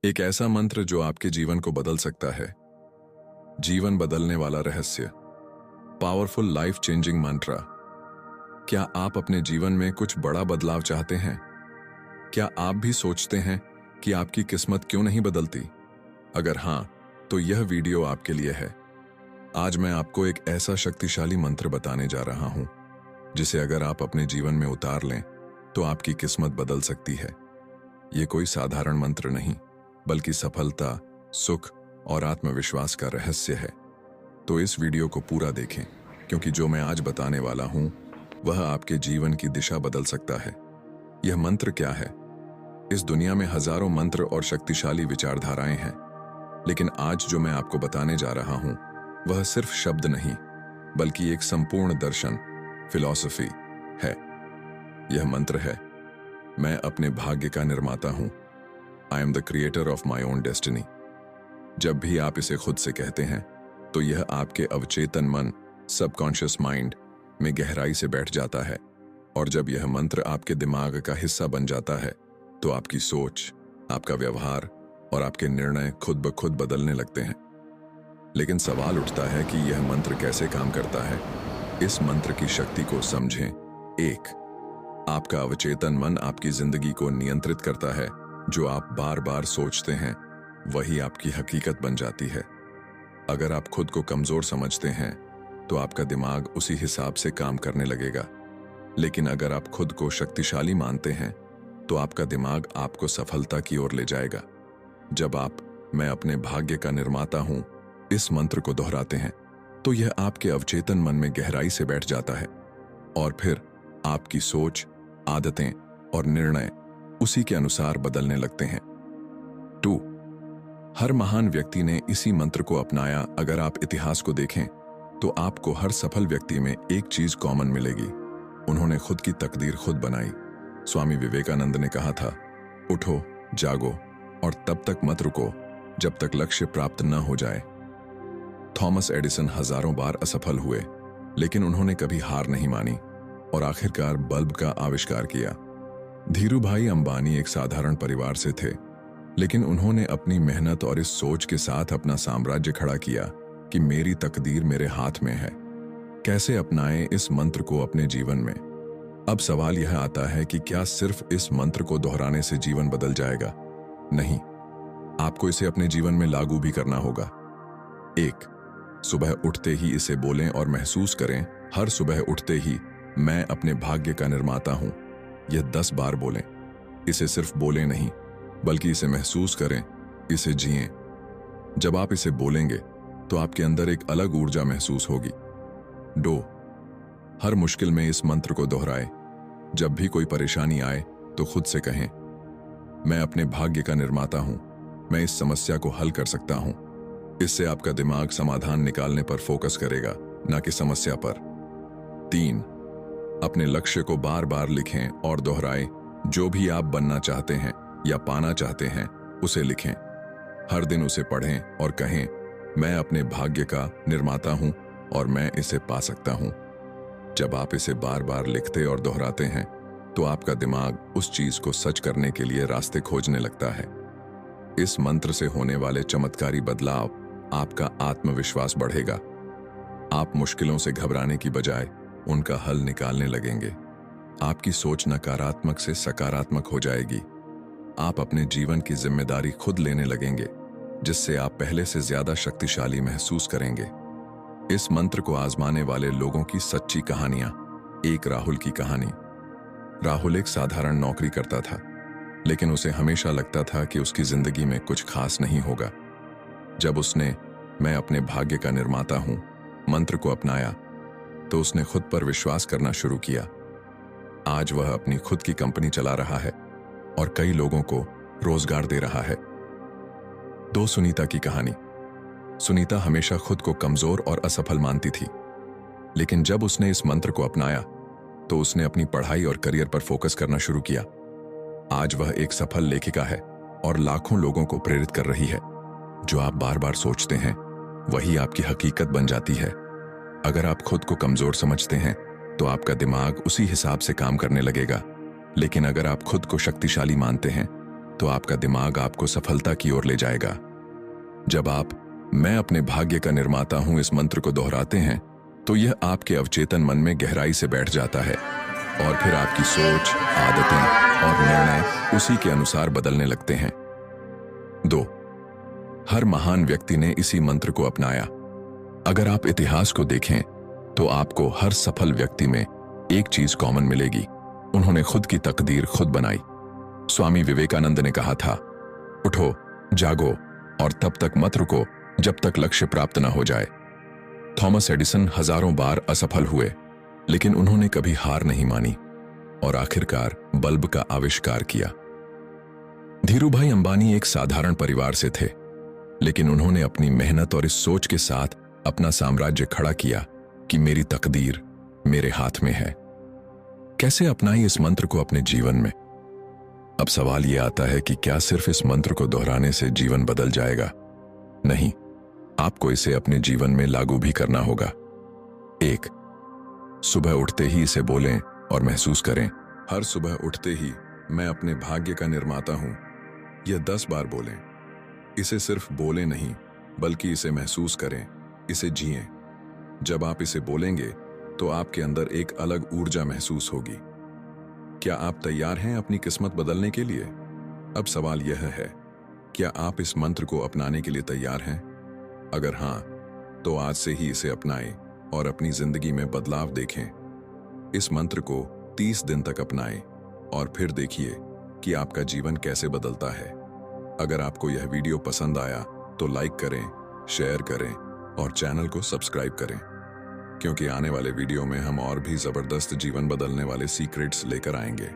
एक ऐसा मंत्र जो आपके जीवन को बदल सकता है। जीवन बदलने वाला रहस्य। पावरफुल लाइफ चेंजिंग मंत्र। क्या आप अपने जीवन में कुछ बड़ा बदलाव चाहते हैं? क्या आप भी सोचते हैं कि आपकी किस्मत क्यों नहीं बदलती? अगर हां, तो यह वीडियो आपके लिए है। आज मैं आपको एक ऐसा शक्तिशाली मंत्र बताने जा रहा हूं, जिसे अगर आप अपने जीवन में उतार लें, तो आपकी किस्मत बदल सकती है। यह कोई साधारण मंत्र नहीं, बल्कि सफलता, सुख और आत्मविश्वास का रहस्य है। तो इस वीडियो को पूरा देखें, क्योंकि जो मैं आज बताने वाला हूं, वह आपके जीवन की दिशा बदल सकता है। यह मंत्र क्या है? इस दुनिया में हजारों मंत्र और शक्तिशाली विचारधाराएं हैं, लेकिन आज जो मैं आपको बताने जा रहा हूं, वह सिर्फ शब्द नहीं, बल्कि एक संपूर्ण दर्शन, फिलॉसफी है। यह मंत्र है, मैं अपने भाग्य का निर्माता हूं। I am the creator of my own destiny. जब भी आप इसे खुद से कहते हैं, तो यह आपके अवचेतन मन, सबकॉन्शियस माइंड में गहराई से बैठ जाता है। और जब यह मंत्र आपके दिमाग का हिस्सा बन जाता है, तो आपकी सोच, आपका व्यवहार और आपके निर्णय खुद ब खुद बदलने लगते हैं। लेकिन सवाल उठता है कि यह मंत्र कैसे काम करता है। इस मंत्र की शक्ति को समझें। 1. आपका अवचेतन मन आपकी जिंदगी को नियंत्रित करता है। जो आप बार बार सोचते हैं, वही आपकी हकीकत बन जाती है। अगर आप खुद को कमजोर समझते हैं, तो आपका दिमाग उसी हिसाब से काम करने लगेगा। लेकिन अगर आप खुद को शक्तिशाली मानते हैं, तो आपका दिमाग आपको सफलता की ओर ले जाएगा। जब आप मैं अपने भाग्य का निर्माता हूं इस मंत्र को दोहराते हैं, तो यह आपके अवचेतन मन में गहराई से बैठ जाता है, और फिर आपकी सोच, आदतें और निर्णय उसी के अनुसार बदलने लगते हैं। 2. हर महान व्यक्ति ने इसी मंत्र को अपनाया। अगर आप इतिहास को देखें, तो आपको हर सफल व्यक्ति में एक चीज कॉमन मिलेगी। उन्होंने खुद की तकदीर खुद बनाई। स्वामी विवेकानंद ने कहा था, उठो, जागो और तब तक मत रुको जब तक लक्ष्य प्राप्त न हो जाए। थॉमस एडिसन हजारों बार असफल हुए, लेकिन उन्होंने कभी हार नहीं मानी और आखिरकार बल्ब का आविष्कार किया। धीरूभाई अंबानी एक साधारण परिवार से थे, लेकिन उन्होंने अपनी मेहनत और इस सोच के साथ अपना साम्राज्य खड़ा किया कि मेरी तकदीर मेरे हाथ में है। कैसे अपनाएं इस मंत्र को अपने जीवन में? अब सवाल यह आता है कि क्या सिर्फ इस मंत्र को दोहराने से जीवन बदल जाएगा? नहीं, आपको इसे अपने जीवन में लागू भी करना होगा। 1. सुबह उठते ही इसे बोलें और महसूस करें। हर सुबह उठते ही मैं अपने भाग्य का निर्माता हूं। यह 10 बार बोलें। इसे सिर्फ बोलें नहीं, बल्कि इसे महसूस करें, इसे जिएं। जब आप इसे बोलेंगे, तो आपके अंदर एक अलग ऊर्जा महसूस होगी। 2. हर मुश्किल में इस मंत्र को दोहराएं। जब भी कोई परेशानी आए, तो खुद से कहें, मैं अपने भाग्य का निर्माता हूं, मैं इस समस्या को हल कर सकता हूं। इससे आपका दिमाग समाधान निकालने पर फोकस करेगा, ना कि समस्या पर। 3. अपने लक्ष्य को बार बार लिखें और दोहराएं। जो भी आप बनना चाहते हैं या पाना चाहते हैं, उसे लिखें। हर दिन उसे पढ़ें और कहें, मैं अपने भाग्य का निर्माता हूं और मैं इसे पा सकता हूं। जब आप इसे बार बार लिखते और दोहराते हैं, तो आपका दिमाग उस चीज को सच करने के लिए रास्ते खोजने लगता है। इस मंत्र से होने वाले चमत्कारी बदलाव, आपका आत्मविश्वास बढ़ेगा। आप मुश्किलों से घबराने की बजाय उनका हल निकालने लगेंगे। आपकी सोच नकारात्मक से सकारात्मक हो जाएगी। आप अपने जीवन की जिम्मेदारी खुद लेने लगेंगे, जिससे आप पहले से ज्यादा शक्तिशाली महसूस करेंगे। इस मंत्र को आजमाने वाले लोगों की सच्ची कहानियां। 1. राहुल की कहानी। राहुल एक साधारण नौकरी करता था, लेकिन उसे हमेशा लगता था कि उसकी जिंदगी में कुछ खास नहीं होगा। जब उसने मैं अपने भाग्य का निर्माता हूं मंत्र को अपनाया, तो उसने खुद पर विश्वास करना शुरू किया। आज वह अपनी खुद की कंपनी चला रहा है और कई लोगों को रोजगार दे रहा है। 2. सुनीता की कहानी। सुनीता हमेशा खुद को कमजोर और असफल मानती थी, लेकिन जब उसने इस मंत्र को अपनाया, तो उसने अपनी पढ़ाई और करियर पर फोकस करना शुरू किया। आज वह एक सफल लेखिका है और लाखों लोगों को प्रेरित कर रही है। जो आप बार बार सोचते हैं, वही आपकी हकीकत बन जाती है। अगर आप खुद को कमजोर समझते हैं, तो आपका दिमाग उसी हिसाब से काम करने लगेगा। लेकिन अगर आप खुद को शक्तिशाली मानते हैं, तो आपका दिमाग आपको सफलता की ओर ले जाएगा। जब आप "मैं अपने भाग्य का निर्माता हूं" इस मंत्र को दोहराते हैं तो यह आपके अवचेतन मन में गहराई से बैठ जाता है और फिर आपकी सोच, आदतें और निर्णय उसी के अनुसार बदलने लगते हैं। 2. हर महान व्यक्ति ने इसी मंत्र को अपनाया। अगर आप इतिहास को देखें तो आपको हर सफल व्यक्ति में एक चीज कॉमन मिलेगी, उन्होंने खुद की तकदीर खुद बनाई। स्वामी विवेकानंद ने कहा था, उठो, जागो और तब तक मत रुको जब तक लक्ष्य प्राप्त न हो जाए। थॉमस एडिसन हजारों बार असफल हुए, लेकिन उन्होंने कभी हार नहीं मानी और आखिरकार बल्ब का आविष्कार किया। धीरूभाई अंबानी एक साधारण परिवार से थे, लेकिन उन्होंने अपनी मेहनत और इस सोच के साथ अपना साम्राज्य खड़ा किया कि मेरी तकदीर मेरे हाथ में है। कैसे अपनाई इस मंत्र को अपने जीवन में? अब सवाल यह आता है कि क्या सिर्फ इस मंत्र को दोहराने से जीवन बदल जाएगा? नहीं, आपको इसे अपने जीवन में लागू भी करना होगा। 1. सुबह उठते ही इसे बोलें और महसूस करें। हर सुबह उठते ही मैं अपने भाग्य का निर्माता हूं, यह 10 बार बोलें। इसे सिर्फ बोलें नहीं, बल्कि इसे महसूस करें, इसे जिएं। जब आप इसे बोलेंगे तो आपके अंदर एक अलग ऊर्जा महसूस होगी। क्या आप तैयार हैं अपनी किस्मत बदलने के लिए? अब सवाल यह है, क्या आप इस मंत्र को अपनाने के लिए तैयार हैं? अगर हां, तो आज से ही इसे अपनाएं और अपनी जिंदगी में बदलाव देखें। इस मंत्र को 30 दिन तक अपनाएं और फिर देखिए कि आपका जीवन कैसे बदलता है। अगर आपको यह वीडियो पसंद आया तो लाइक करें, शेयर करें और चैनल को सब्सक्राइब करें, क्योंकि आने वाले वीडियो में हम और भी जबरदस्त जीवन बदलने वाले सीक्रेट्स लेकर आएंगे।